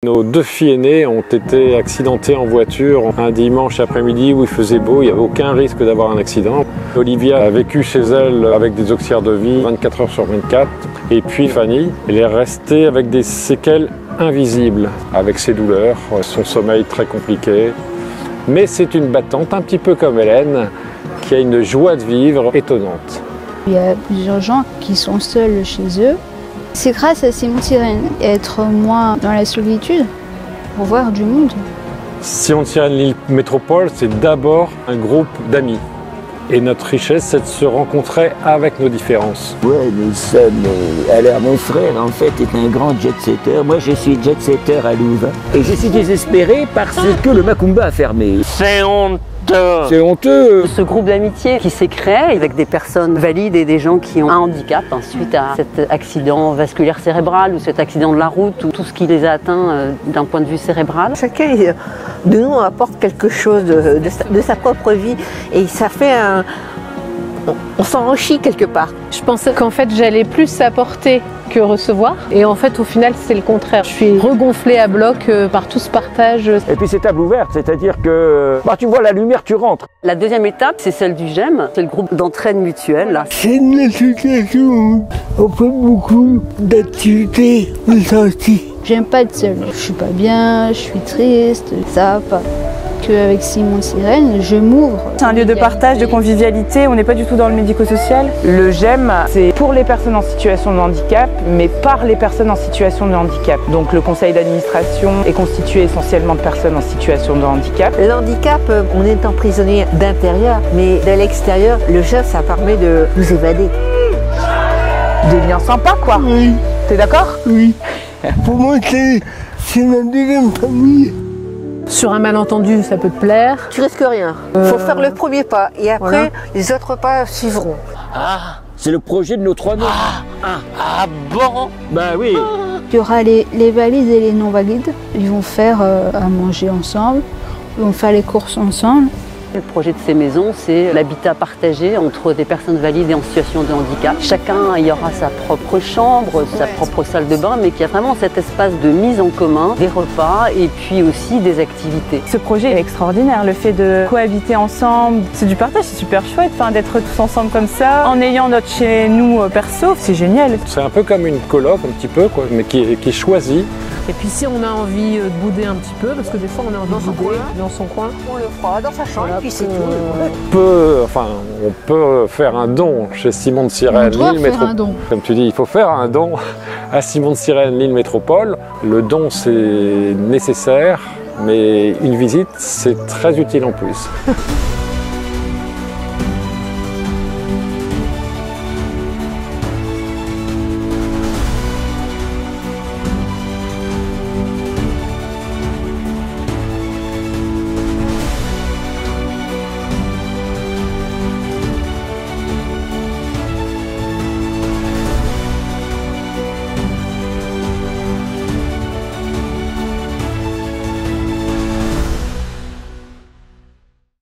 Nos deux filles aînées ont été accidentées en voiture un dimanche après-midi où il faisait beau, il n'y avait aucun risque d'avoir un accident. Olivia a vécu chez elle avec des auxiliaires de vie 24 heures sur 24. Et puis Fanny, elle est restée avec des séquelles invisibles, avec ses douleurs, son sommeil très compliqué. Mais c'est une battante, un petit peu comme Hélène, qui a une joie de vivre étonnante. Il y a plusieurs gens qui sont seuls chez eux. C'est grâce à Simon Sirène, être moins dans la solitude, pour voir du monde. Simon Sirène Lille Métropole, c'est d'abord un groupe d'amis. Et notre richesse, c'est de se rencontrer avec nos différences. Ouais, nous sommes... Alors, mon frère, en fait, est un grand jet-setter. Moi, je suis jet-setter à Louvain. Et je suis désespéré parce que le Macumba a fermé. C'est honteux! C'est honteux! Ce groupe d'amitié qui s'est créé avec des personnes valides et des gens qui ont un handicap suite à cet accident vasculaire cérébral ou cet accident de la route ou tout ce qui les a atteints d'un point de vue cérébral. Chacun de nous apporte quelque chose de sa propre vie et ça fait un... On s'enrichit quelque part. Je pensais qu'en fait j'allais plus apporter que recevoir et en fait au final c'est le contraire. Je suis regonflée à bloc par tout ce partage. Et puis c'est table ouverte, c'est-à-dire que tu vois la lumière, tu rentres. La deuxième étape c'est celle du GEM, c'est le groupe d'entraide mutuelle. Là. C'est une association, on fait beaucoup d'activités de sortie. J'aime pas être seule, je suis pas bien, je suis triste, ça va pas. Avec Simon Sirène, je m'ouvre. C'est un lieu de partage, de convivialité, on n'est pas du tout dans le médico-social. Le GEM, c'est pour les personnes en situation de handicap, mais par les personnes en situation de handicap. Donc le conseil d'administration est constitué essentiellement de personnes en situation de handicap. Le handicap, on est emprisonné d'intérieur, mais de l'extérieur, le GEM, ça permet de nous évader. Des liens sympas, quoi. Oui. T'es d'accord? Oui. Pour moi, c'est ma deuxième famille. Sur un malentendu, ça peut te plaire. Tu risques rien. Il faut faire le premier pas et après, voilà. Les autres pas suivront. Ah, c'est le projet de nos trois noms. Ah bon? Bah oui. Il y aura les valides et les non-valides. Ils vont faire à manger ensemble, ils vont faire les courses ensemble. Le projet de ces maisons, c'est l'habitat partagé entre des personnes valides et en situation de handicap. Chacun y aura sa propre chambre, sa propre salle de bain, mais qu'il y a vraiment cet espace de mise en commun, des repas et puis aussi des activités. Ce projet est extraordinaire, le fait de cohabiter ensemble, c'est du partage, c'est super chouette d'être tous ensemble comme ça, en ayant notre chez nous perso, c'est génial. C'est un peu comme une coloc, un petit peu, quoi, mais qui est choisie. Et puis si on a envie de bouder un petit peu, parce que des fois on a envie de bouder dans son coin, on le fera dans sa chambre, voilà, et puis c'est tout. On peut faire un don chez Simon de Sirène Lille Métropole. Comme tu dis, il faut faire un don à Simon de Sirène Lille Métropole. Le don c'est nécessaire, mais une visite c'est très utile en plus.